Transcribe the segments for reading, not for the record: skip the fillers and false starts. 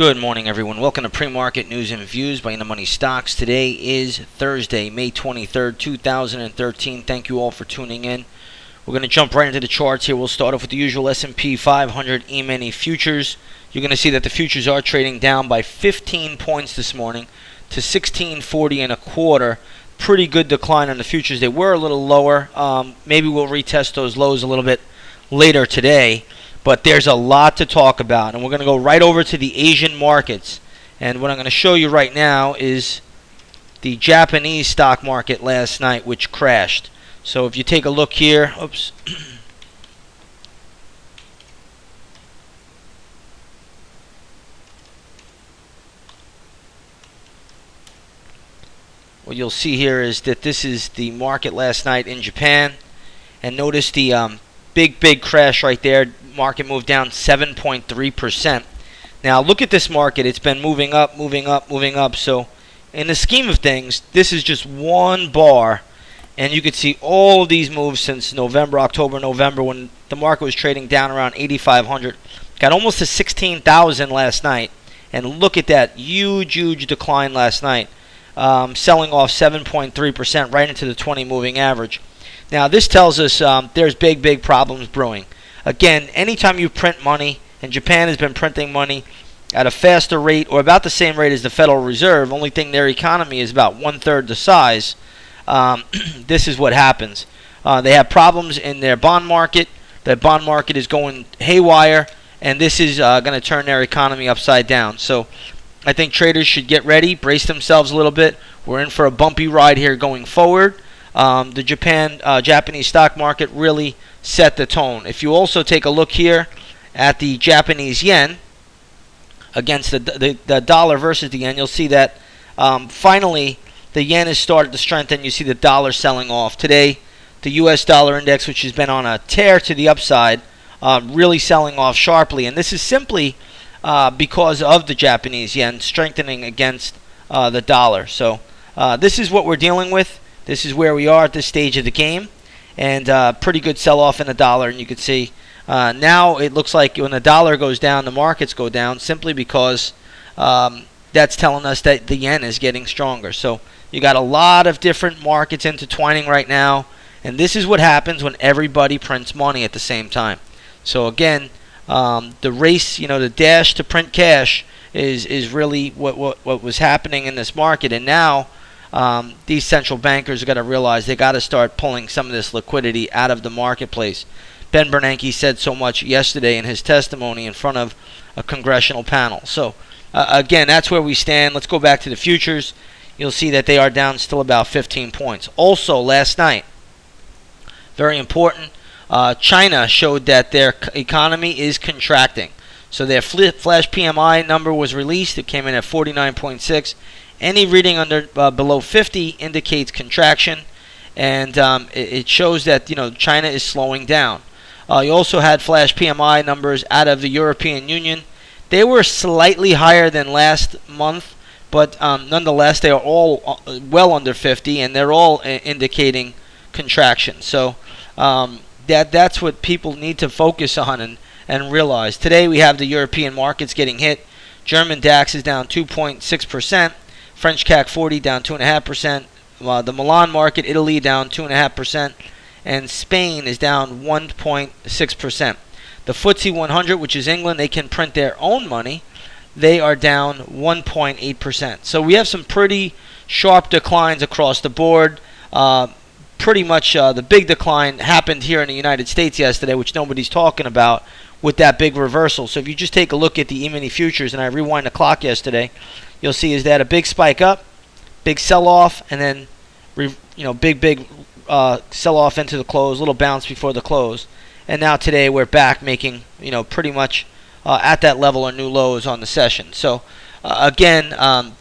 Good morning, everyone. Welcome to Pre-Market News and Views by In the Money Stocks. Today is Thursday, May 23rd, 2013. Thank you all for tuning in. We're going to jump right into the charts here. We'll start off with the usual S&P 500 E-mini futures. You're going to see that the futures are trading down by 15 points this morning to 1640 and a quarter. Pretty good decline on the futures. They were a little lower. Maybe we'll retest those lows a little bit later today. But there's a lot to talk about, and we're going to go right over to the Asian markets. And what I'm going to show you right now is the Japanese stock market last night, which crashed. So if you take a look here, oops. What you'll see here is that this is the market last night in Japan. And notice the big crash right there. Market moved down 7.3%. Now look at this market. It's been moving up. So in the scheme of things, this is just one bar, and you could see all these moves since October, November, when the market was trading down around 8,500. Got almost to 16,000 last night, and look at that huge decline last night, selling off 7.3% right into the 20 moving average. Now this tells us there's big problems brewing. Again, anytime you print money, and Japan has been printing money at a faster rate or about the same rate as the Federal Reserve, only thing their economy is about one-third the size, this is what happens. They have problems in their bond market. The bond market is going haywire, and this is going to turn their economy upside down. So I think traders should get ready, brace themselves a little bit. We're in for a bumpy ride here going forward. The Japanese stock market really set the tone. If you also take a look here at the Japanese yen against the dollar versus the yen, you'll see that finally the yen has started to strengthen. You see the dollar selling off. Today, the U.S. dollar index, which has been on a tear to the upside, really selling off sharply. And this is simply because of the Japanese yen strengthening against the dollar. So this is what we're dealing with. This is where we are at this stage of the game. And pretty good sell-off in the dollar. And you can see now it looks like when the dollar goes down, the markets go down simply because that's telling us that the yen is getting stronger. So you got a lot of different markets intertwining right now. And this is what happens when everybody prints money at the same time. So again, the race, the dash to print cash is really what was happening in this market. And now these central bankers have got to realize they got to start pulling some of this liquidity out of the marketplace. Ben Bernanke said so much yesterday in his testimony in front of a congressional panel. So again, that's where we stand. Let's go back to the futures. You'll see that they are down still about 15 points. Also, last night, very important, China showed that their economy is contracting. So their flash PMI number was released. It came in at 49.6. Any reading below 50 indicates contraction, and it shows that China is slowing down. You also had flash PMI numbers out of the European Union. They were slightly higher than last month, but nonetheless they are all well under 50, and they're all indicating contraction. So that's what people need to focus on and realize. Today we have the European markets getting hit. German DAX is down 2.6%. French CAC 40 down 2.5%. The Milan market, Italy, down 2.5%. And Spain is down 1.6%. The FTSE 100, which is England, they can print their own money. They are down 1.8%. So we have some pretty sharp declines across the board. Pretty much the big decline happened here in the United States yesterday, which nobody's talking about, with that big reversal. So if you just take a look at the E-mini futures, and I rewind the clock yesterday, you'll see is that a big spike up, big sell-off, and then big sell-off into the close, little bounce before the close. And now today we're back making pretty much at that level or new lows on the session. So again,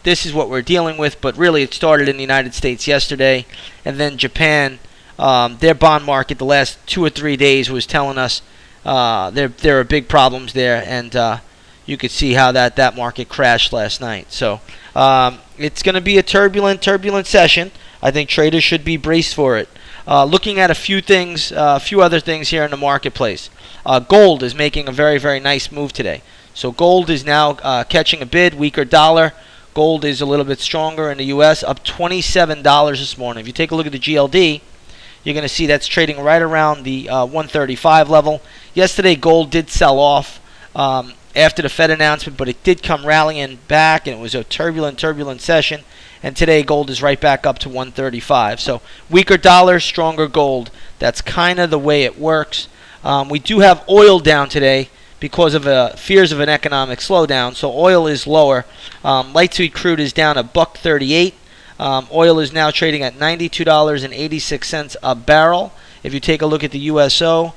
this is what we're dealing with, but really it started in the United States yesterday, and then Japan, their bond market the last 2 or 3 days was telling us there are big problems there, and you could see how that market crashed last night. So it's going to be a turbulent session. I think traders should be braced for it. Looking at a few other things here in the marketplace. Gold is making a very nice move today. So gold is now catching a bid, weaker dollar. Gold is a little bit stronger in the U.S., up $27 this morning. If you take a look at the GLD, you're going to see that's trading right around the 135 level. Yesterday, gold did sell off after the Fed announcement, but it did come rallying back, and it was a turbulent session. And today, gold is right back up to 135. So weaker dollar, stronger gold. That's kind of the way it works. We do have oil down today because of fears of an economic slowdown. So oil is lower. Light sweet crude is down $1.38. Oil is now trading at $92.86 a barrel. If you take a look at the USO,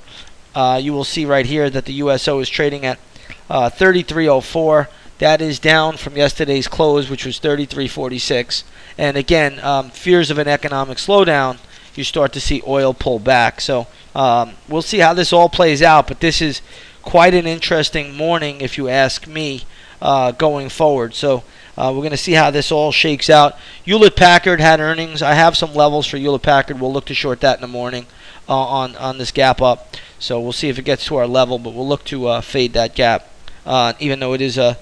you will see right here that the USO is trading at 33.04. That is down from yesterday's close, which was 33.46. And again, fears of an economic slowdown, you start to see oil pull back. So we'll see how this all plays out, but this is quite an interesting morning, if you ask me, going forward. So we're going to see how this all shakes out. Hewlett-Packard had earnings. I have some levels for Hewlett-Packard. We'll look to short that in the morning on this gap up. So we'll see if it gets to our level, but we'll look to fade that gap. Even though it is a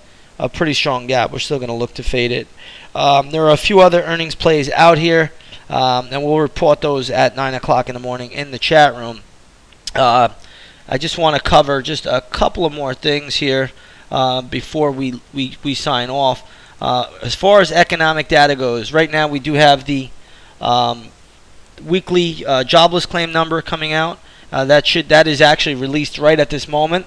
pretty strong gap, we're still going to look to fade it. There are a few other earnings plays out here, and we'll report those at 9 o'clock in the morning in the chat room. I just want to cover just a couple of more things here before we sign off. As far as economic data goes, right now we do have the weekly jobless claim number coming out. That is actually released right at this moment.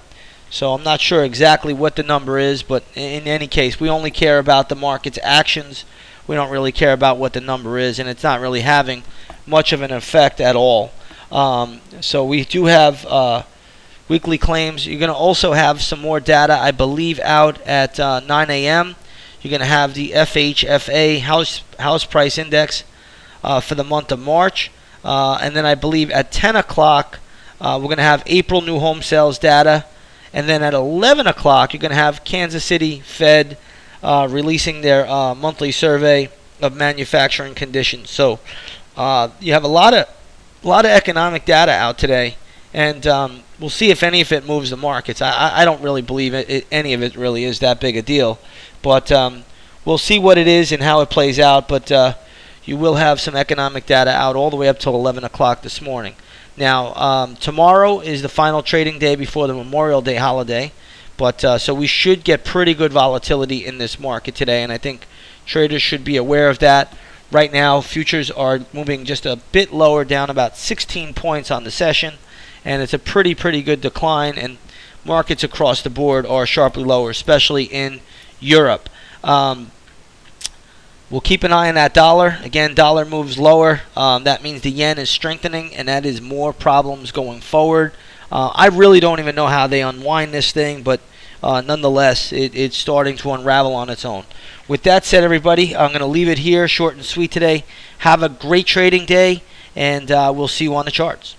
So I'm not sure exactly what the number is, but in any case, we only care about the market's actions. We don't really care about what the number is, and it's not really having much of an effect at all. So we do have weekly claims. You're going to also have some more data, I believe, out at 9 a.m. You're going to have the FHFA house price index for the month of March. And then I believe at 10 o'clock, we're going to have April new home sales data. And then at 11 o'clock, you're going to have Kansas City Fed releasing their monthly survey of manufacturing conditions. So you have a lot of economic data out today, and we'll see if any of it moves the markets. I don't really believe any of it really is that big a deal, but we'll see what it is and how it plays out. But you will have some economic data out all the way up till 11 o'clock this morning. Now, tomorrow is the final trading day before the Memorial Day holiday, but so we should get pretty good volatility in this market today, and I think traders should be aware of that. Right now, futures are moving just a bit lower, down about 16 points on the session, and it's a pretty good decline, and markets across the board are sharply lower, especially in Europe. We'll keep an eye on that dollar. Again, dollar moves lower. That means the yen is strengthening, and that is more problems going forward. I really don't even know how they unwind this thing, but nonetheless, it's starting to unravel on its own. With that said, everybody, I'm going to leave it here, short and sweet today. Have a great trading day, and we'll see you on the charts.